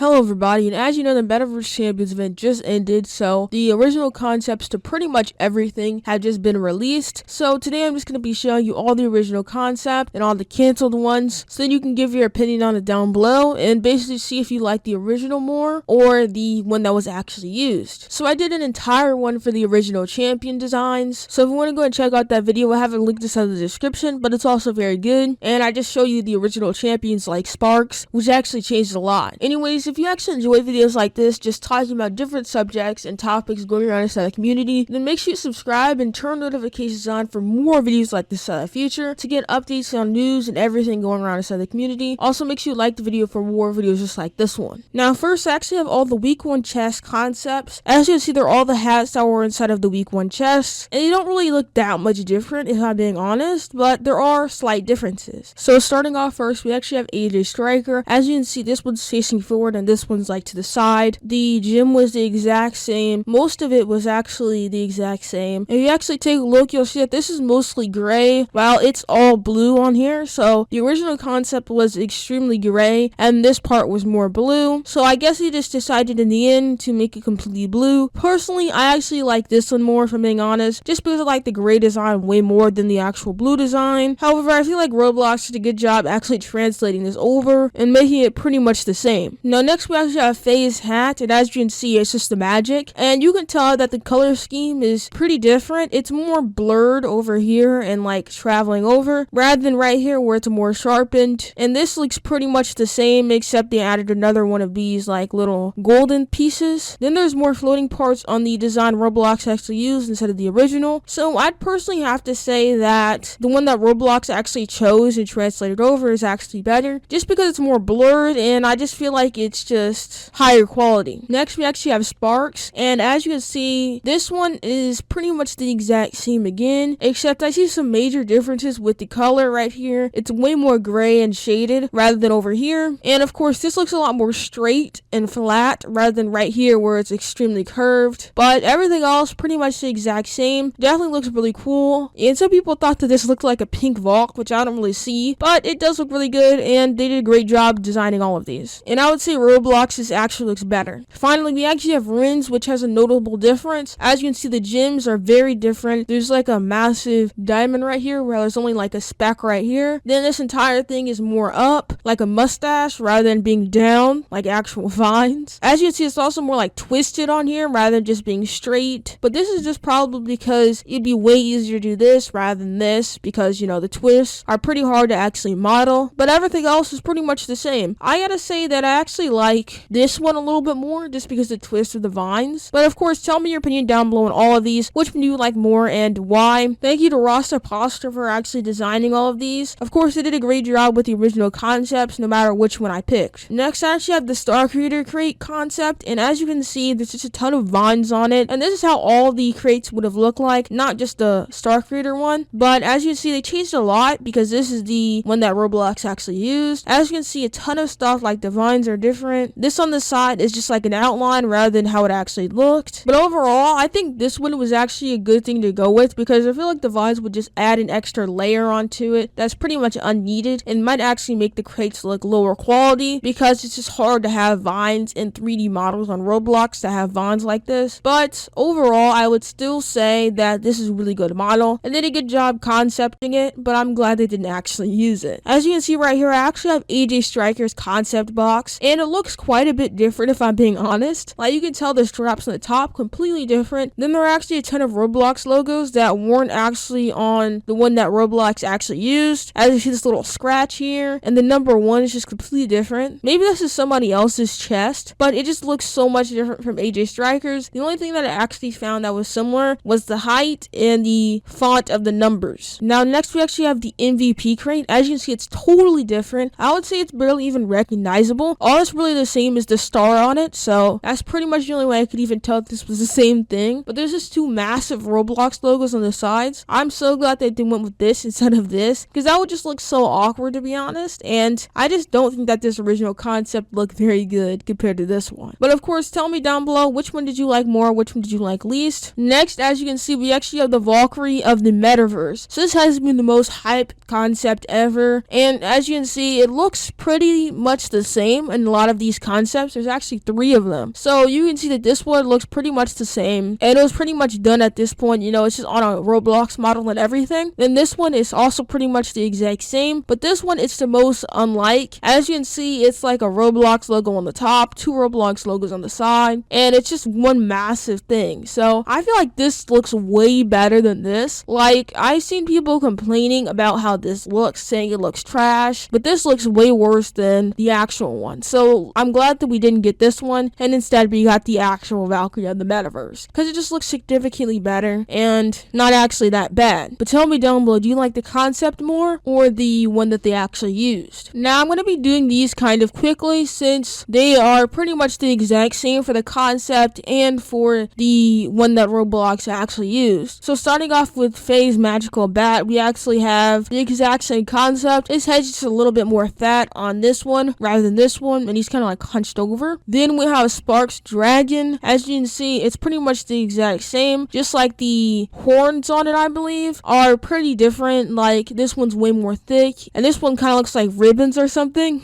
Hello everybody, and as you know, the Metaverse Champions event just ended, so the original concepts to pretty much everything have just been released. So today I'm just going to be showing you all the original concept and all the canceled ones, so then you can give your opinion on it down below and basically see if you like the original more or the one that was actually used. So I did an entire one for the original champion designs, so if you want to go and check out that video, I have a link to in the description, but it's also very good. And I just show you the original champions like Sparks, which actually changed a lot. Anyways, if you actually enjoy videos like this, just talking about different subjects and topics going around inside the community, then make sure you subscribe and turn notifications on for more videos like this in the future to get updates on news and everything going around inside the community. Also, make sure you like the video for more videos just like this one. Now, first, I actually have all the week 1 chest concepts. As you can see, they're all the hats that were inside of the week 1 chests, and they don't really look that much different if I'm being honest, but there are slight differences. So starting off first, we actually have AJ Striker. As you can see, this one's facing forward and this one's like to the side. The gym was the exact same. Most of it was actually the exact same. If you actually take a look, you'll see that this is mostly gray, while it's all blue on here. So the original concept was extremely gray, and this part was more blue. So I guess he just decided in the end to make it completely blue. Personally, I actually like this one more, if I'm being honest, just because I like the gray design way more than the actual blue design. However, I feel like Roblox did a good job actually translating this over and making it pretty much the same. Now next we actually have Faye's hat, and as you can see, it's just the magic, and you can tell that the color scheme is pretty different. It's more blurred over here and like traveling over, rather than right here where it's more sharpened. And this looks pretty much the same, except they added another one of these like little golden pieces. Then there's more floating parts on the design Roblox actually used instead of the original. So I'd personally have to say that the one that Roblox actually chose and translated over is actually better, just because it's more blurred, and I just feel like it's just higher quality. Next we actually have Sparks, and as you can see, this one is pretty much the exact same again, except I see some major differences with the color right here. It's way more gray and shaded rather than over here, and of course this looks a lot more straight and flat rather than right here where it's extremely curved. But everything else pretty much the exact same. Definitely looks really cool, and some people thought that this looked like a pink Valk, which I don't really see, but it does look really good, and they did a great job designing all of these. And I would say Roblox's actually looks better. Finally, we actually have Wren's, which has a notable difference. As you can see, the gems are very different. There's like a massive diamond right here, where there's only like a speck right here. Then this entire thing is more up, like a mustache, rather than being down, like actual vines. As you can see, it's also more like twisted on here, rather than just being straight. But this is just probably because it'd be way easier to do this rather than this, because you know the twists are pretty hard to actually model, but everything else is pretty much the same. I gotta say that I actually like this one a little bit more, just because the twist of the vines. But of course, tell me your opinion down below on all of these. Which one do you like more and why? Thank you to Roster Poster for actually designing all of these. Of course, they did a great job with the original concepts, no matter which one I picked. Next, I actually have the Star Creator crate concept, and as you can see, there's just a ton of vines on it, and this is how all the crates would have looked like, not just the Star Creator one. But as you can see, they changed a lot, because this is the one that Roblox actually used. As you can see, a ton of stuff like the vines are different. This on the side is just like an outline rather than how it actually looked. But overall, I think this one was actually a good thing to go with, because I feel like the vines would just add an extra layer onto it that's pretty much unneeded, and might actually make the crates look lower quality, because it's just hard to have vines in 3D models on Roblox that have vines like this. But overall, I would still say that this is a really good model, and they did a good job concepting it, but I'm glad they didn't actually use it. As you can see right here, I actually have AJ Striker's concept box, and it looks quite a bit different if I'm being honest. Like you can tell the straps on the top completely different. Then there are actually a ton of Roblox logos that weren't actually on the one that Roblox actually used. As you see, this little scratch here, and the number 1 is just completely different. Maybe this is somebody else's chest, but it just looks so much different from AJ Striker's. The only thing that I actually found that was similar was the height and the font of the numbers. Now next we actually have the MVP crate. As you can see, it's totally different. I would say it's barely even recognizable. All that's really the same is the star on it, so that's pretty much the only way I could even tell if this was the same thing. But there's just 2 massive Roblox logos on the sides. I'm so glad that they went with this instead of this, because that would just look so awkward, to be honest, and I just don't think that this original concept looked very good compared to this one. But of course, tell me down below, which one did you like more, which one did you like least? Next, as you can see, we actually have the Valkyrie of the Metaverse. So this has been the most hyped concept ever, and as you can see, it looks pretty much the same in a lot of these concepts. There's actually 3 of them. So you can see that this one looks pretty much the same, and it was pretty much done at this point. It's just on a Roblox model and everything. Then this one is also pretty much the exact same, but this one it's the most unlike. As you can see, it's like a Roblox logo on the top, 2 Roblox logos on the side, and it's just one massive thing. So I feel like this looks way better than this. Like, I've seen people complaining about how this looks, saying it looks trash, but this looks way worse than the actual one. So I'm glad that we didn't get this one, and instead we got the actual Valkyrie of the Metaverse, because it just looks significantly better and not actually that bad. But tell me down below, do you like the concept more or the one that they actually used? Now I'm going to be doing these kind of quickly since they are pretty much the exact same for the concept and for the one that Roblox actually used. So starting off with Faye's magical bat, we actually have the exact same concept. His head's just a little bit more fat on this one rather than this one, and he's kind of like hunched over. Then we have Sparks dragon. As you can see, it's pretty much the exact same, just like the horns on it, I believe, are pretty different. Like, this one's way more thick, and this one kind of looks like ribbons or something,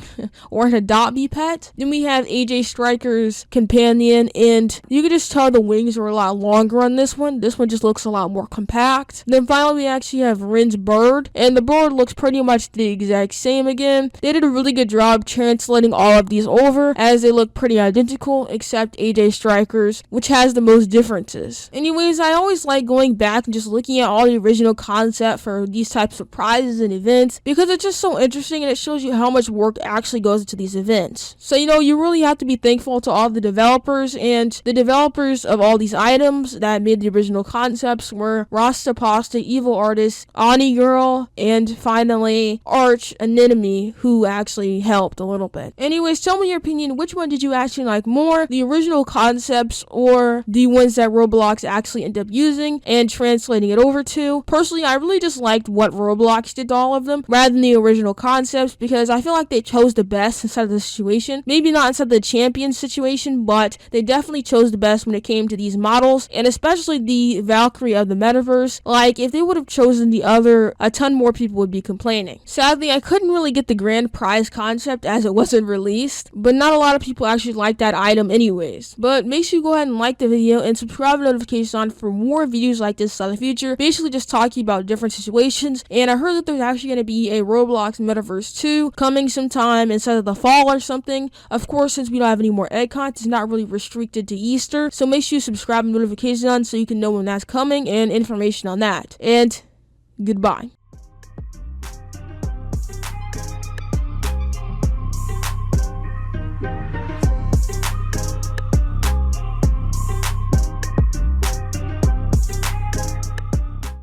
or an Adopt Me pet. Then we have AJ Striker's companion, and you can just tell the wings are a lot longer on this one. This one just looks a lot more compact. Then finally, we actually have Wren's bird, and the bird looks pretty much the exact same again. They did a really good job translating all of these over, as they look pretty identical, except AJ Striker's, which has the most differences. Anyways, I always like going back and just looking at all the original concept for these types of prizes and events, because it's just so interesting and it shows you how much work actually goes into these events. So, you really have to be thankful to all the developers, and the developers of all these items that made the original concepts were Rasta Pasta, Evil Artist, Ani Girl, and finally Arch Anemone, who actually helped a little bit. Anyways, tell me your opinion. Which one did you actually like more? The original concepts or the ones that Roblox actually ended up using and translating it over to? Personally, I really just liked what Roblox did to all of them rather than the original concepts, because I feel like they chose the best inside of the situation. Maybe not inside the champion situation, but they definitely chose the best when it came to these models, and especially the Valkyrie of the Metaverse. Like, if they would have chosen the other, a ton more people would be complaining. Sadly, I couldn't really get the grand prize concept as it wasn't released, but not a lot of people actually like that item anyways. But make sure you go ahead and like the video and subscribe to notifications on for more videos like this in the future, basically just talking about different situations. And I heard that there's actually going to be a Roblox Metaverse 2 coming sometime instead of the fall or something. Of course, since we don't have any more egg content, it's not really restricted to Easter, so make sure you subscribe and notifications on so you can know when that's coming and information on that. And goodbye.